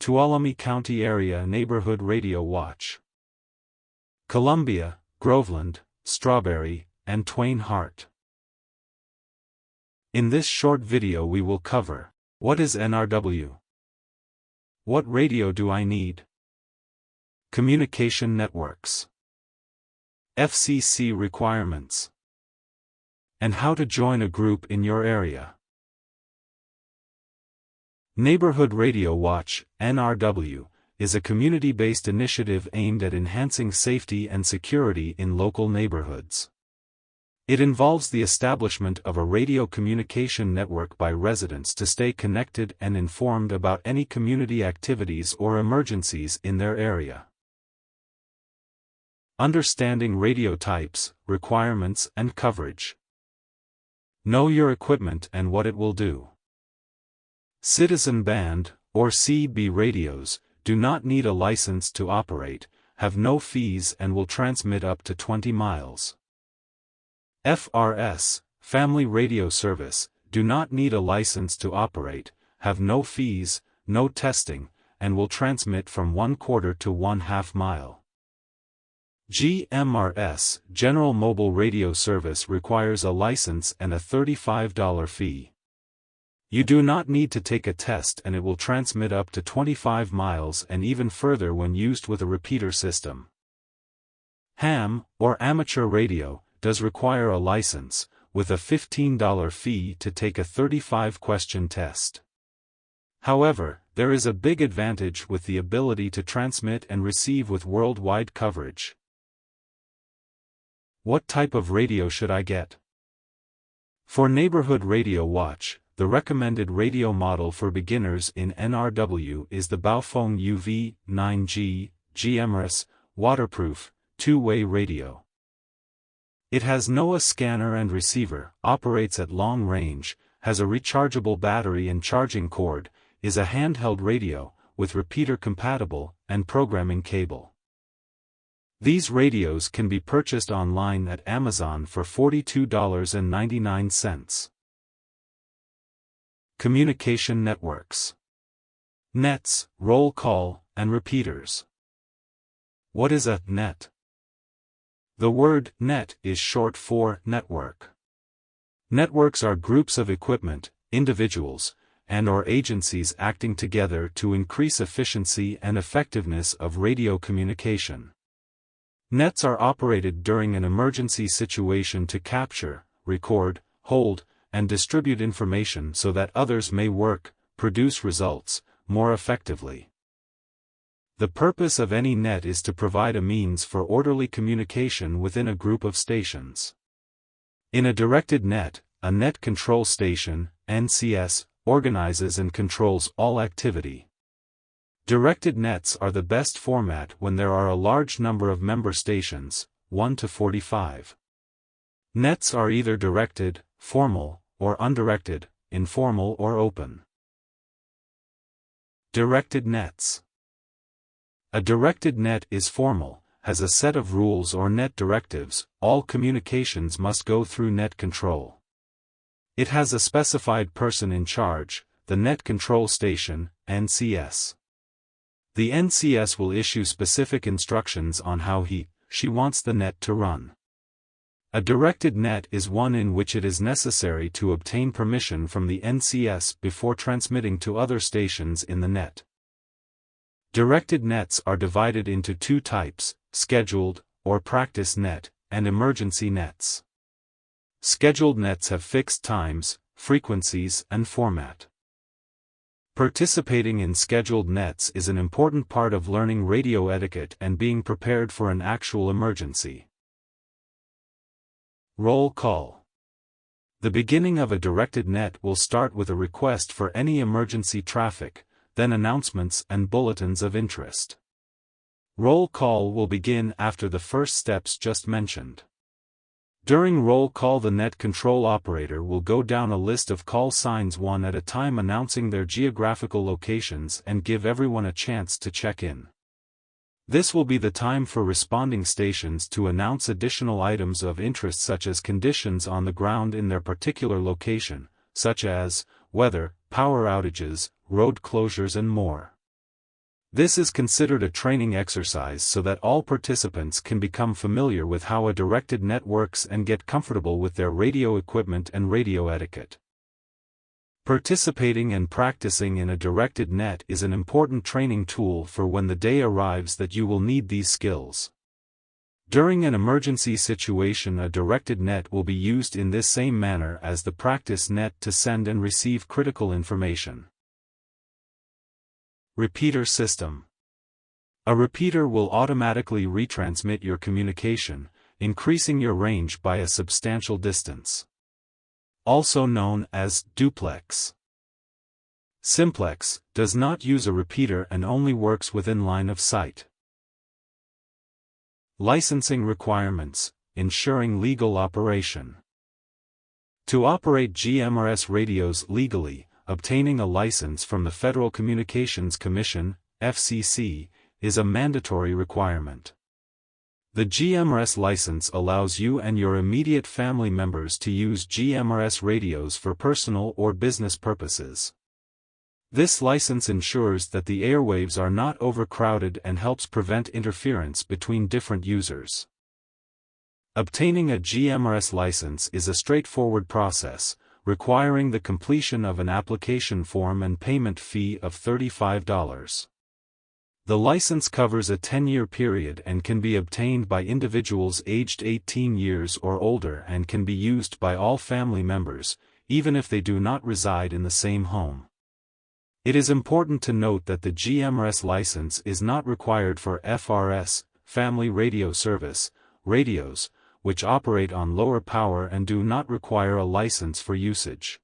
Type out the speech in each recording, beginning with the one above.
Tuolumne County Area Neighborhood Radio Watch. Columbia, Groveland, Strawberry, and Twain Harte. In this short video we will cover: what is NRW? What radio do I need? Communication networks. FCC requirements. And how to join a group in your area. Neighborhood Radio Watch, NRW, is a community-based initiative aimed at enhancing safety and security in local neighborhoods. It involves the establishment of a radio communication network by residents to stay connected and informed about any community activities or emergencies in their area. Understanding radio types, requirements, and coverage. Know your equipment and what it will do. Citizen band, or CB radios, do not need a license to operate, have no fees and will transmit up to 20 miles. FRS, Family Radio Service, do not need a license to operate, have no fees, no testing, and will transmit from 1/4 to 1/2 mile. GMRS, General Mobile Radio Service, requires a license and a $35 fee. You do not need to take a test and it will transmit up to 25 miles and even further when used with a repeater system. Ham, or amateur radio, does require a license, with a $15 fee to take a 35-question test. However, there is a big advantage with the ability to transmit and receive with worldwide coverage. What type of radio should I get? For Neighborhood Radio Watch, the recommended radio model for beginners in NRW is the BAOFENG UV-9G, GMRS, waterproof, two-way radio. It has NOAA scanner and receiver, operates at long range, has a rechargeable battery and charging cord, is a handheld radio, with repeater compatible, and programming cable. These radios can be purchased online at Amazon for $42.99. Communication networks. Nets, roll call, and repeaters. What is a net? The word net is short for network. Networks are groups of equipment, individuals, and/or agencies acting together to increase efficiency and effectiveness of radio communication. Nets are operated during an emergency situation to capture, record, hold, and distribute information so that others may produce results, more effectively. The purpose of any net is to provide a means for orderly communication within a group of stations. In a directed net, a net control station, NCS, organizes and controls all activity. Directed nets are the best format when there are a large number of member stations, 1 to 45. Nets are either directed, formal, or undirected, informal or open. Directed nets. A directed net is formal, has a set of rules or net directives. All communications must go through net control. It has a specified person in charge, the net control station, NCS. The NCS will issue specific instructions on how she wants the net to run. A directed net is one in which it is necessary to obtain permission from the NCS before transmitting to other stations in the net. Directed nets are divided into two types: scheduled, or practice net, and emergency nets. Scheduled nets have fixed times, frequencies, and format. Participating in scheduled nets is an important part of learning radio etiquette and being prepared for an actual emergency. Roll call. The beginning of a directed net will start with a request for any emergency traffic, then announcements and bulletins of interest. Roll call will begin after the first steps just mentioned. During roll call, the net control operator will go down a list of call signs one at a time, announcing their geographical locations and give everyone a chance to check in. This will be the time for responding stations to announce additional items of interest such as conditions on the ground in their particular location, such as weather, power outages, road closures and more. This is considered a training exercise so that all participants can become familiar with how a directed net works and get comfortable with their radio equipment and radio etiquette. Participating and practicing in a directed net is an important training tool for when the day arrives that you will need these skills. During an emergency situation, a directed net will be used in this same manner as the practice net to send and receive critical information. Repeater system. A repeater will automatically retransmit your communication, increasing your range by a substantial distance. Also known as duplex. Simplex does not use a repeater and only works within line of sight. Licensing requirements, ensuring legal operation. To operate GMRS radios legally, obtaining a license from the Federal Communications Commission, FCC, is a mandatory requirement. The GMRS license allows you and your immediate family members to use GMRS radios for personal or business purposes. This license ensures that the airwaves are not overcrowded and helps prevent interference between different users. Obtaining a GMRS license is a straightforward process, requiring the completion of an application form and payment fee of $35. The license covers a 10-year period and can be obtained by individuals aged 18 years or older and can be used by all family members, even if they do not reside in the same home. It is important to note that the GMRS license is not required for FRS, Family Radio Service, radios, which operate on lower power and do not require a license for usage.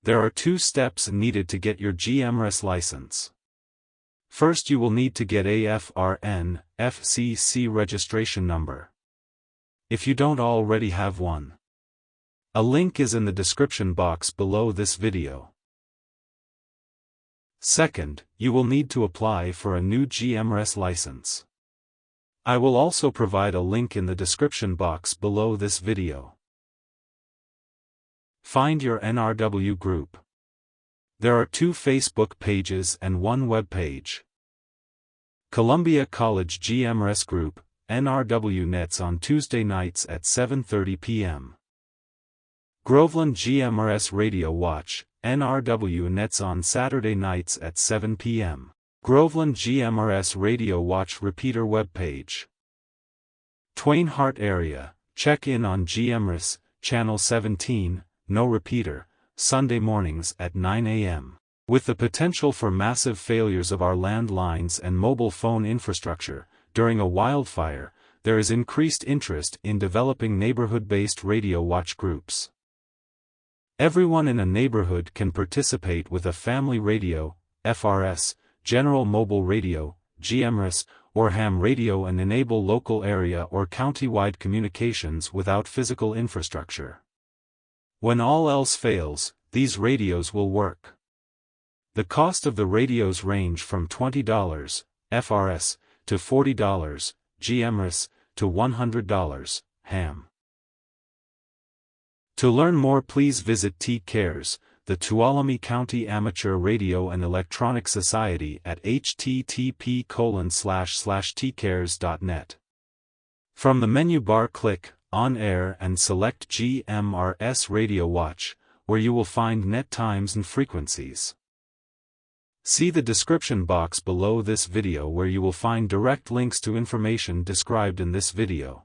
There are 2 steps needed to get your GMRS license. First, you will need to get a FRN, FCC registration number. If you don't already have one, a link is in the description box below this video. Second, you will need to apply for a new GMRS license. I will also provide a link in the description box below this video. Find your NRW group. There are 2 Facebook pages and 1 web page. Columbia College GMRS Group, NRW Nets on Tuesday nights at 7:30 p.m. Groveland GMRS Radio Watch, NRW Nets on Saturday nights at 7 p.m. Groveland GMRS Radio Watch Repeater web page. Twain Harte area, check in on GMRS, Channel 17, no repeater, Sunday mornings at 9 a.m. With the potential for massive failures of our landlines and mobile phone infrastructure, during a wildfire, there is increased interest in developing neighborhood-based radio watch groups. Everyone in a neighborhood can participate with a family radio, FRS, General Mobile Radio, GMRS, or ham radio and enable local area or county-wide communications without physical infrastructure. When all else fails, these radios will work. The cost of the radios range from $20, FRS, to $40, GMRS, to $100, ham. To learn more, please visit TCares, the Tuolumne County Amateur Radio and Electronic Society at http://tcares.net. From the menu bar, click On Air and select GMRS Radio Watch, where you will find net times and frequencies. See the description box below this video where you will find direct links to information described in this video.